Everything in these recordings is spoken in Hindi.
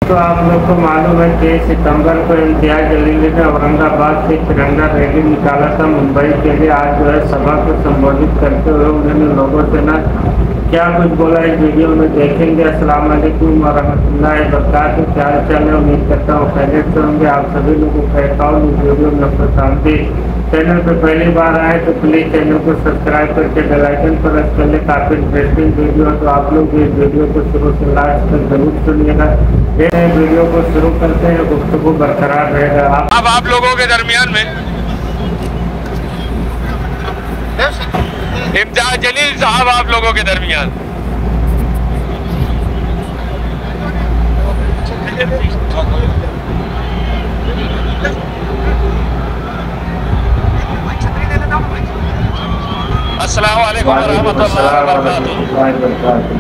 तो आप लोग को मालूम है 23 सितंबर को इम्तियाज जलील ने औरंगाबाद से तिरंगा रैली निकाला था मुंबई के लिए। आज जो है सभा को संबोधित करते हुए उन्होंने लोगों से ना क्या कुछ बोला इस वीडियो में देखेंगे। अस्सलाम वालेकुम व रहमतुल्लाहि व बरकातहू। क्या हाल है? उम्मीद करता हूँ खैरियत से होंगे। आप सभी लोगों को कहता हूँ इस वीडियो में खुशामदीद। चैनल पर पहली बार आए तो प्लीज़ चैनल को सब्सक्राइब करके बेल आइकन पर प्रेस कर ले। काफ़ी इंटरेस्टिंग वीडियो, तो आप लोग इस वीडियो को शुरू से लास्ट तक जरूर सुनिएगा। ये वीडियो को शुरू करते हैं, गुफ्तगू बरकरार रहेगा। अब आप लोगों के दरमियान में इम्तियाज जलील साहब आप लोगों के दरमियान अस्सलाम वालेकुम व रहमतुल्लाहि व बरकातहू।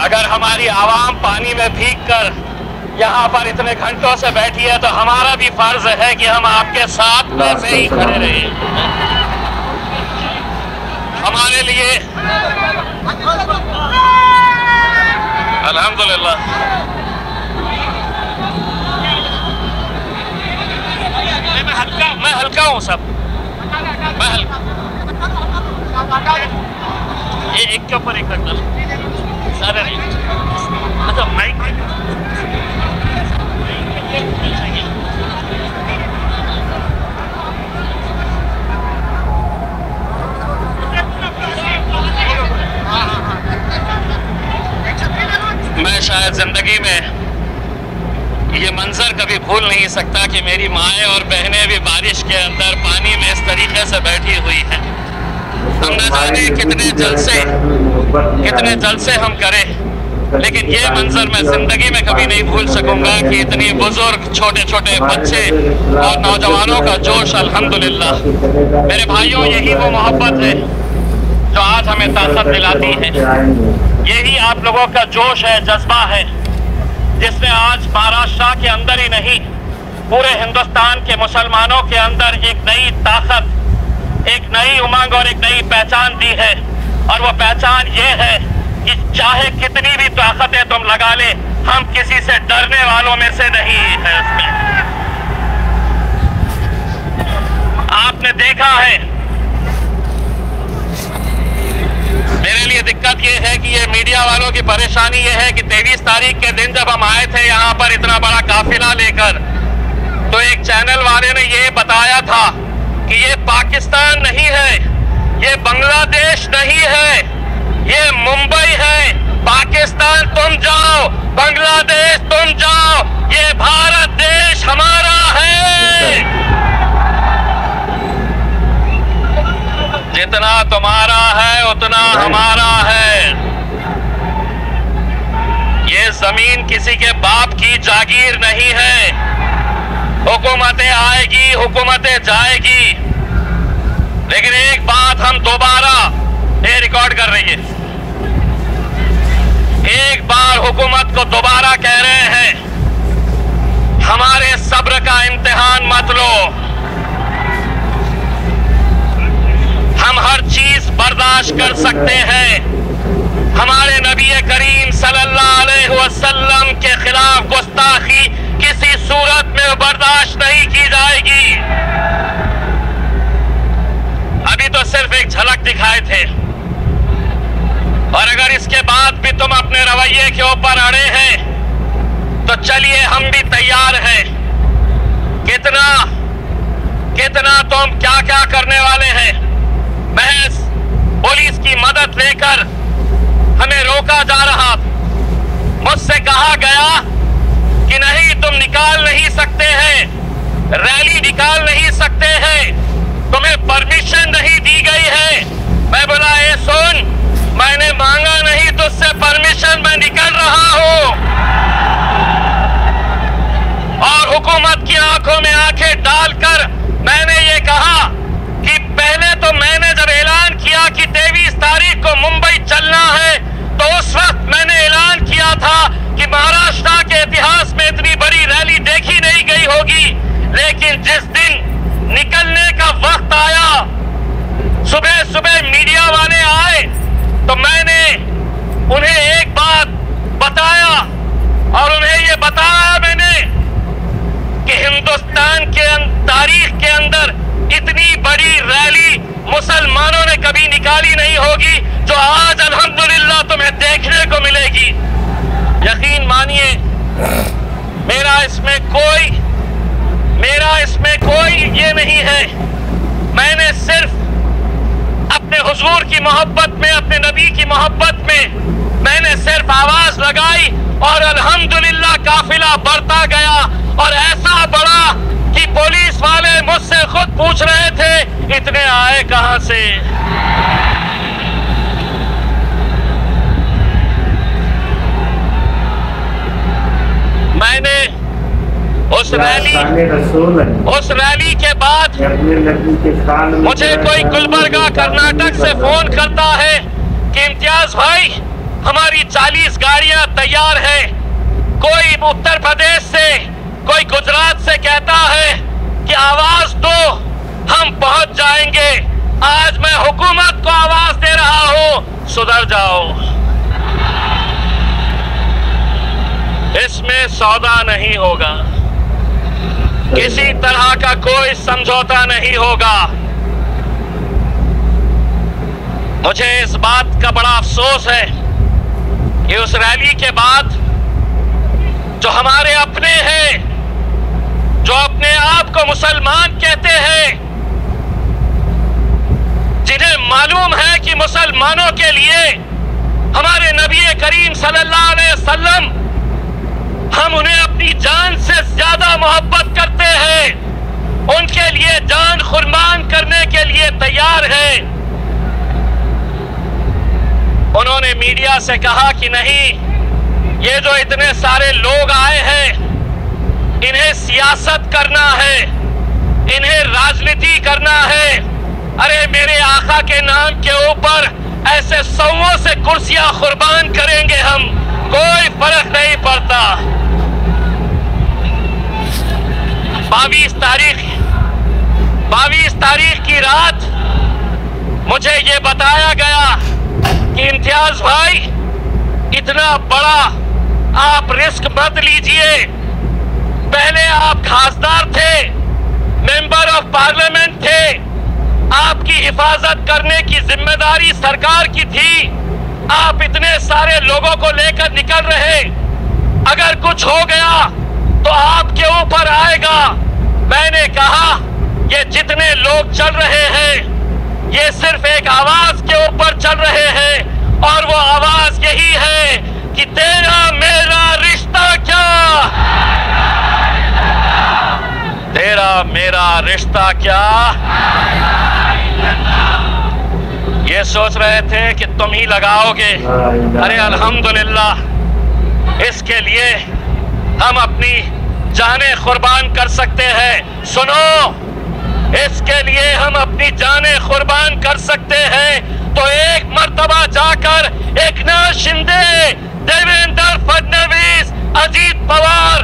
अगर हमारी आवाम पानी में भीग कर यहाँ पर इतने घंटों से बैठी है तो हमारा भी फर्ज है कि हम आपके साथ वैसे ही खड़े रहें। हमारे लिए अल्हम्दुलिल्लाह मैं हल्का हूँ सब, मैं हल्का। ये एक के ऊपर एक रखना ज़्यादा नहीं। अच्छा माइक मैं शायद जिंदगी में ये मंजर कभी भूल नहीं सकता कि मेरी माएँ और बहनें भी बारिश के अंदर पानी में इस तरीके से बैठी हुई हैं। हम न जाने कितने जलसे हम करें, लेकिन ये मंजर मैं जिंदगी में कभी नहीं भूल सकूंगा कि इतनी बुजुर्ग छोटे छोटे बच्चे और नौजवानों का जोश। अल्हम्दुलिल्लाह मेरे भाइयों, यही वो मोहब्बत है जो आज हमें ताकत दिलाती है। यही आप लोगों का जोश है, जज्बा है, जिसने आज महाराष्ट्र के अंदर ही नहीं पूरे हिंदुस्तान के मुसलमानों के अंदर एक नई ताकत, एक नई उमंग और एक नई पहचान दी है। और वो पहचान ये है कि चाहे कितनी भी ताकतें तुम लगा ले, हम किसी से डरने वालों में से नहीं है। आपने देखा है, मेरे लिए दिक्कत ये है कि ये मीडिया वालों की परेशानी ये है कि 23 तारीख के दिन जब हम आए थे यहाँ पर इतना बड़ा काफिला लेकर, तो एक चैनल वाले ने ये बताया था कि ये पाकिस्तान नहीं है, ये बांग्लादेश नहीं है, ये मुंबई है। पाकिस्तान तुम जाओ, बांग्लादेश तुम जाओ, ये भारत देश हमारा है। जितना तुम्हारा है उतना हमारा है। ये जमीन किसी के बाप की जागीर नहीं है। हुकूमतें आएगी, हुकूमतें जाएगी, लेकिन एक बात हम दोबारा, ये रिकॉर्ड कर रही है, एक बार हुकूमत को दोबारा कह रहे हैं, हमारे सब्र का इम्तिहान मत लो। हम हर चीज बर्दाश्त कर सकते हैं। हमारे नबी करीम सल्लल्लाहु अलैहि वसल्लम के खिलाफ गुस्ताखी किसी सूरत में बर्दाश्त नहीं की जाएगी। अभी तो सिर्फ एक झलक दिखाए थे, और अगर इसके बाद भी तुम अपने रवैये के ऊपर अड़े हैं तो चलिए हम भी तैयार हैं। कितना तुम क्या क्या करने वाले हैं। महज पुलिस की मदद लेकर हमें रोका जा रहा। मुझसे कहा गया कि नहीं, तुम निकाल नहीं सकते हैं, रैली निकाल नहीं सकते हैं, तुम्हें परमिशन नहीं दी गई है। मैं बोला, ए सुन, मैंने मांगा नहीं तुझसे परमिशन, मैं निकल रहा हूं। और हुकूमत की आंखों में आंखें डालकर मैंने ये कहा कि पहले तो मैंने जब ऐलान किया कि 23 तारीख को मुंबई चलना है, तो उस वक्त मैंने ऐलान किया था कि महाराष्ट्र के इतिहास में इतनी बड़ी रैली देखी नहीं गई होगी। लेकिन जिस दिन निकलने का वक्त आया, सुबह सुबह मीडिया वाले आए, तो मैंने कभी निकाली नहीं होगी जो आज अल्हम्दुलिल्लाह तुम्हें देखने को मिलेगी। यकीन मानिए मेरा इसमें कोई ये नहीं है। मैंने सिर्फ अपने हुजूर की मोहब्बत में, अपने नबी की मोहब्बत में मैंने सिर्फ आवाज लगाई और अल्हम्दुलिल्लाह काफिला बढ़ता गया और ऐसा बढ़ा कि पुलिस वाले मुझसे खुद पूछ रहे थे इतने आए कहां से। मैंने उस रैली के बाद मुझे कोई गुलबर्गा कर्नाटक से फोन करता है कि इम्तियाज भाई हमारी 40 गाड़ियां तैयार है। कोई उत्तर प्रदेश से, कोई गुजरात से कहता है कि आवाज दो हम पहुंच जाएंगे। आज मैं हुकूमत को आवाज दे रहा हूं, सुधर जाओ। इसमें सौदा नहीं होगा, किसी तरह का कोई समझौता नहीं होगा। मुझे इस बात का बड़ा अफसोस है कि उस रैली के बाद जो हमारे अपने हैं, जो अपने आप को मुसलमान कहते हैं, जिन्हें मालूम है कि मुसलमानों के लिए हमारे नबी करीम सल्लल्लाहु अलैहि वसल्लम, हम उन्हें अपनी जान से ज्यादा मोहब्बत करते हैं, उनके लिए जान कुर्बान करने के लिए तैयार हैं। उन्होंने मीडिया से कहा कि नहीं, ये जो इतने सारे लोग आए हैं इन्हें सियासत करना है, इन्हें राजनीति करना है। अरे मेरे आका के नाम के ऊपर ऐसे सौओं से कुर्सियां कुर्बान करेंगे हम, कोई फर्क नहीं पड़ता। 22 तारीख की रात मुझे ये बताया गया कि इम्तियाज भाई इतना बड़ा आप रिस्क मत लीजिए। पहले आप खासदार थे, मेंबर ऑफ पार्लियामेंट थे, आपकी हिफाजत करने की जिम्मेदारी सरकार की थी। आप इतने सारे लोगों को लेकर निकल रहे, अगर कुछ हो गया तो आपके ऊपर आएगा। मैंने कहा ये जितने लोग चल रहे हैं ये सिर्फ एक आवाज के ऊपर चल रहे हैं और वो आवाज यही है कि तेरा मेरा रिश्ता क्या, तेरा मेरा रिश्ता क्या। ये सोच रहे थे कि तुम ही लगाओगे। अरे अल्हम्दुलिल्लाह, इसके लिए हम अपनी जानें कुर्बान कर सकते हैं। सुनो, इसके लिए हम अपनी जानें कुर्बान कर सकते हैं। तो एक मर्तबा जाकर एकनाथ शिंदे, देवेंद्र फडणवीस, अजीत पवार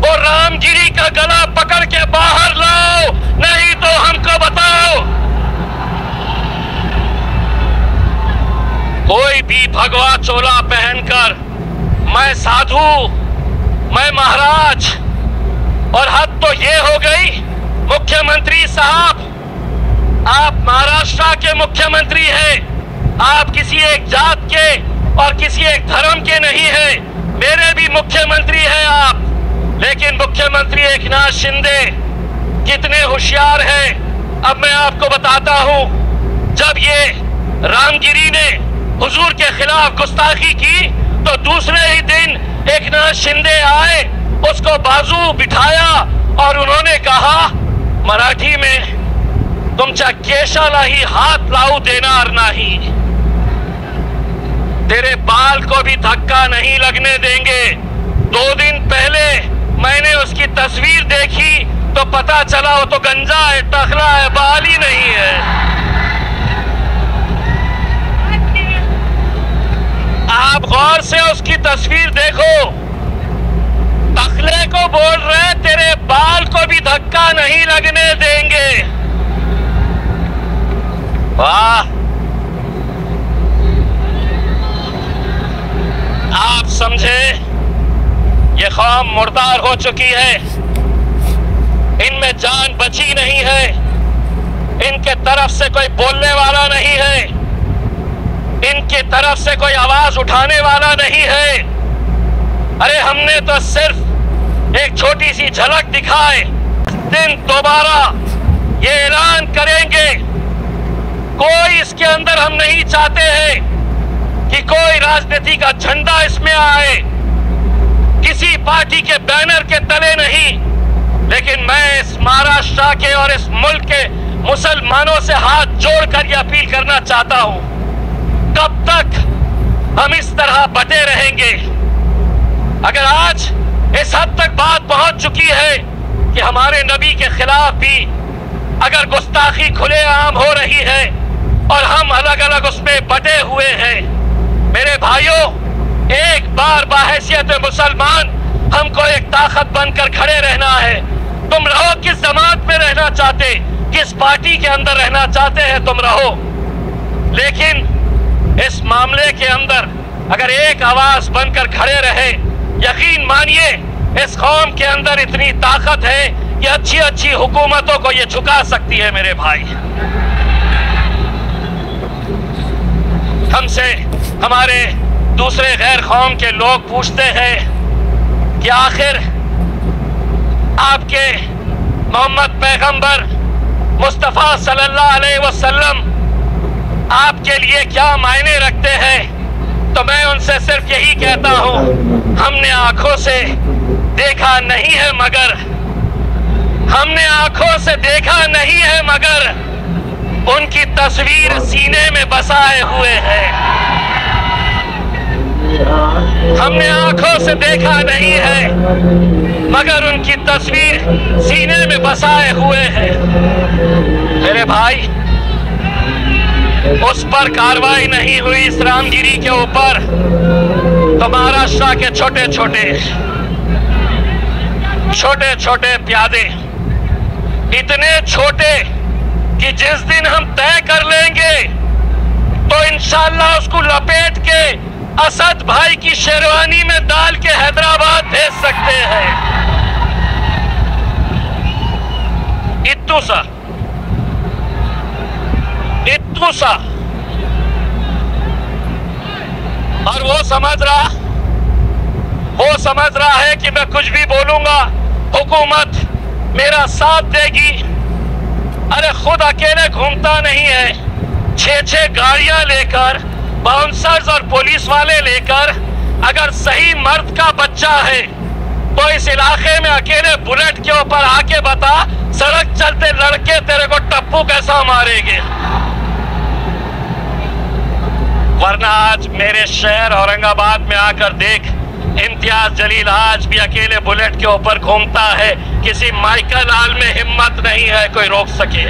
और रामगिरी का गला पकड़ के बाहर लाओ, नहीं तो हमको बताओ। कोई भी भगवा चोला पहनकर मैं साधु, मैं महाराज, और हद तो ये हो गई मुख्यमंत्री साहब, आप महाराष्ट्र के मुख्यमंत्री हैं, आप किसी एक जात के और किसी एक धर्म के नहीं हैं, मेरे भी मुख्यमंत्री हैं आप। लेकिन मुख्यमंत्री एकनाथ शिंदे कितने होशियार हैं, अब मैं आपको बताता हूं। जब ये रामगिरी ने हुजूर के खिलाफ गुस्ताखी की तो दूसरे ही दिन एकनाथ शिंदे आए, उसको बाजू बिठाया और उन्होंने कहा मराठी में, तुमच्या केशाला ही हाथ लावू देणार नहीं, तेरे बाल को भी धक्का नहीं लगने देंगे। 2 दिन पहले मैंने उसकी तस्वीर देखी तो पता चला वो तो गंजा है, टखला है, बाल ही नहीं है। आप गौर से उसकी तस्वीर देखो, टखले को बोल रहे तेरे बाल को भी धक्का नहीं लगने देंगे। वाह, आप समझे ये कौम मुर्दार हो चुकी है, इनमें जान बची नहीं है, इनके तरफ से कोई बोलने वाला नहीं है, इनकी तरफ से कोई आवाज उठाने वाला नहीं है। अरे हमने तो सिर्फ एक छोटी सी झलक दिखाए। दिन दोबारा ये ऐलान करेंगे, कोई इसके अंदर हम नहीं चाहते हैं कि कोई राजनीति का झंडा इसमें आए, किसी पार्टी के बैनर के तले नहीं। लेकिन मैं इस महाराष्ट्र के और इस मुल्क के मुसलमानों से हाथ जोड़कर यह अपील करना चाहता हूं, कब तक हम इस तरह बटे रहेंगे? अगर आज इस हद तक बात पहुंच चुकी है कि हमारे नबी के खिलाफ भी अगर गुस्ताखी खुलेआम हो रही है और हम अलग अलग उसमें बटे हुए हैं, मेरे भाइयों, एक बार बाहैसियत मुसलमान हमको एक ताकत बनकर खड़े रहना है। तुम रहो किस जमात में रहना चाहते, किस पार्टी के अंदर रहना चाहते हैं तुम रहो, लेकिन इस मामले के अंदर अगर एक आवाज बनकर खड़े रहे, यकीन मानिए इस कौम के अंदर इतनी ताकत है कि अच्छी अच्छी हुकूमतों को ये झुका सकती है। मेरे भाई, हमसे हमारे दूसरे गैर कौम के लोग पूछते हैं कि आखिर आपके मोहम्मद पैगंबर मुस्तफ़ा सल्लल्लाहु अलैहि वसल्लम आपके लिए क्या मायने रखते हैं? तो मैं उनसे सिर्फ यही कहता हूं, हमने आंखों से देखा नहीं है मगर हमने आंखों से देखा नहीं है मगर उनकी तस्वीर सीने में बसाए हुए है। हमने आंखों से देखा नहीं है मगर उनकी तस्वीर सीने में बसाए हुए है। मेरे भाई, उस पर कार्रवाई नहीं हुई इस रामगिरी के ऊपर, तो महाराष्ट्र के छोटे छोटे प्यादे, इतने छोटे कि जिस दिन हम तय कर लेंगे तो इंशाअल्लाह उसको लपेट के असद भाई की शेरवानी में डाल के हैदराबाद भेज सकते हैं। इत्तू सा और वो समझ रहा है कि मैं कुछ भी बोलूंगा हुकूमत मेरा साथ देगी। अरे खुद अकेले घूमता नहीं है, 6-6 गाड़ियां लेकर, बाउंसर्स और पुलिस वाले लेकर, अगर सही मर्द का बच्चा है तो इस इलाके में अकेले बुलेट के ऊपर आके बता, सड़क चलते लड़के तेरे को टप्पू कैसा मारेंगे। वरना आज मेरे शहर औरंगाबाद में आकर देख, इम्तियाज जलील आज भी अकेले बुलेट के ऊपर घूमता है, किसी माइकल आल में हिम्मत नहीं है कोई रोक सके।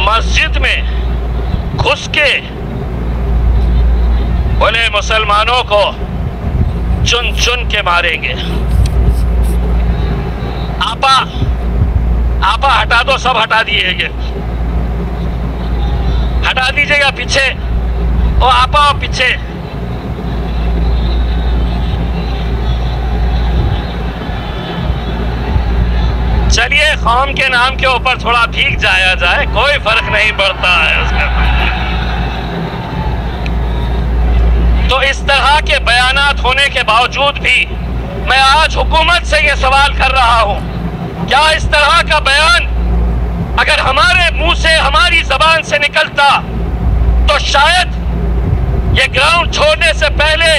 मस्जिद में घुस के बोले मुसलमानों को चुन चुन के मारेंगे। आपा हटा दो, सब हटा दिएगे, हटा दीजिएगा पीछे, ओ आपा पीछे। चलिए कौम के नाम के ऊपर थोड़ा भीग जाया जाए, कोई फर्क नहीं पड़ता है उसमें। तो इस तरह के बयानात होने के बावजूद भी मैं आज हुकूमत से ये सवाल कर रहा हूं, क्या इस तरह का बयान अगर हमारे मुंह से, हमारी जबान से निकलता तो शायद ये ग्राउंड छोड़ने से पहले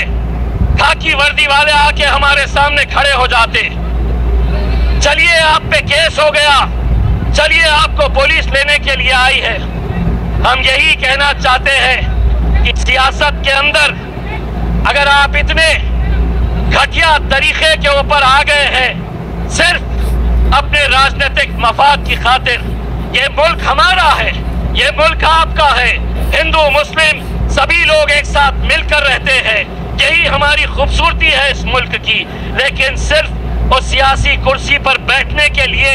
खाकी वर्दी वाले आके हमारे सामने खड़े हो जाते। चलिए आप पे केस हो गया, चलिए आपको पुलिस लेने के लिए आई है। हम यही कहना चाहते हैं कि सियासत के अंदर अगर आप इतने घटिया तरीके के ऊपर आ गए हैं सिर्फ अपने राजनीतिक मफाद की खातिर, ये मुल्क हमारा है, ये मुल्क आपका है, हिंदू मुस्लिम सभी लोग एक साथ मिलकर रहते हैं, यही हमारी खूबसूरती है इस मुल्क की। लेकिन सिर्फ उस सियासी कुर्सी पर बैठने के लिए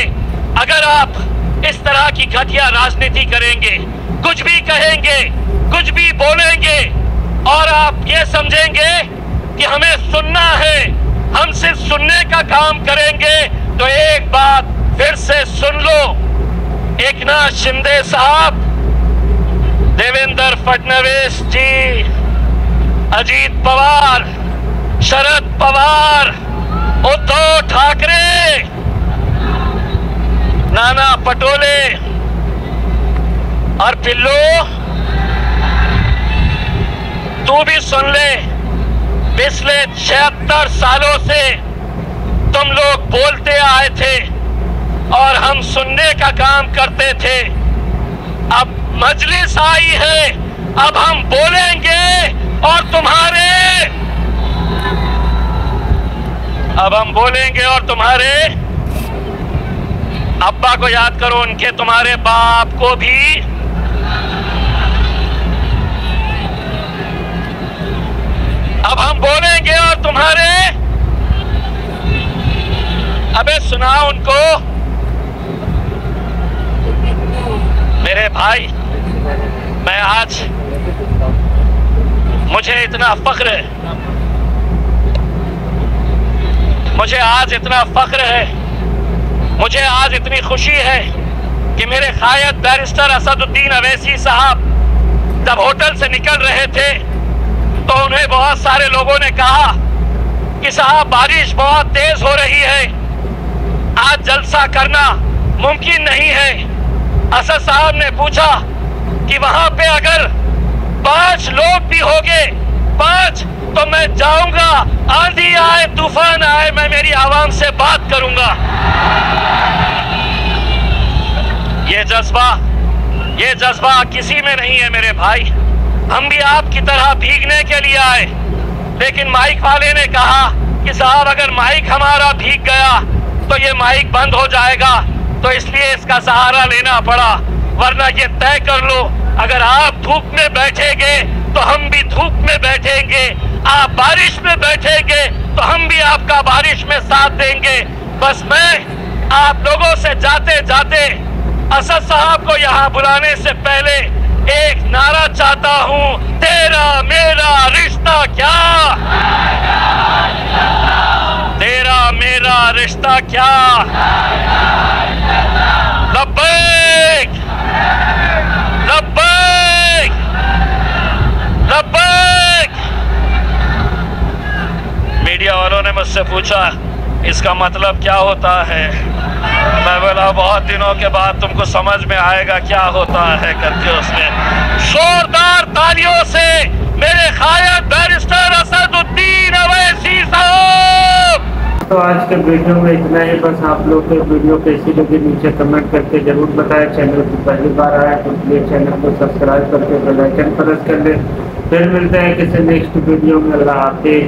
अगर आप इस तरह की घटिया राजनीति करेंगे, कुछ भी कहेंगे, कुछ भी बोलेंगे और आप ये समझेंगे कि हमें सुनना है, हम सिर्फ सुनने का काम करेंगे, तो एक बात फिर से सुन लो, एकनाथ शिंदे साहब, देवेंद्र फडणवीस जी, अजीत पवार, शरद पवार, उद्धव ठाकरे, नाना पटोले और पिल्लू तू भी सुन ले, पिछले 76 सालों से तुम लोग बोलते आए थे और हम सुनने का काम करते थे। अब मजलिस आई है, अब हम बोलेंगे और तुम्हारे अब्बा को याद करो, उनके तुम्हारे बाप को भी अब हम बोलेंगे और तुम्हारे, अबे सुनाओ उनको। मेरे भाई, मैं आज, मुझे इतना फख्र है, मुझे आज इतना फख्र है, मुझे आज इतनी खुशी है कि मेरे कायद बैरिस्टर असदुद्दीन अवैसी साहब जब होटल से निकल रहे थे तो उन्हें बहुत सारे लोगों ने कहा कि साहब बारिश बहुत तेज हो रही है, आज जलसा करना मुमकिन नहीं है। असद साहब ने पूछा कि वहां पे अगर 5 लोग भी होंगे, 5, तो मैं जाऊंगा, आंधी आए तूफान आए, मैं मेरी आवाम से बात करूंगा। ये जज्बा किसी में नहीं है मेरे भाई। हम भी आपकी तरह भीगने के लिए आए, लेकिन माइक वाले ने कहा कि साहब अगर माइक हमारा भीग गया तो ये माइक बंद हो जाएगा, तो इसलिए इसका सहारा लेना पड़ा। वरना ये तय कर लो, अगर आप धूप में बैठेंगे तो हम भी धूप में बैठेंगे, आप बारिश में बैठेंगे तो हम भी आपका बारिश में साथ देंगे। बस मैं आप लोगों से जाते जाते असद साहब को यहाँ बुलाने से पहले एक नारा चाहता हूँ, तेरा मेरा रिश्ता क्या, तेरा मेरा रिश्ता क्या, लब्बैक लब्बैक लब्बैक। मीडिया वालों ने मुझसे पूछा इसका मतलब क्या होता है, मैं बोला बहुत दिनों के बाद तुमको समझ में आएगा क्या होता है करके उसने जोरदार तालियों से मेरे कायद बैरिस्टर असदुद्दीन अवैसी साहब। तो आज के वीडियो में इतना ही। बस आप लोग के वीडियो कैसी लगी नीचे कमेंट करके जरूर बताएं। चैनल पर पहली बार आया तो प्लीज चैनल को सब्सक्राइब करके बेल आइकन प्रेस कर ले। फिर मिलते हैं किसी नेक्स्ट वीडियो में। अल्लाह हाफिज।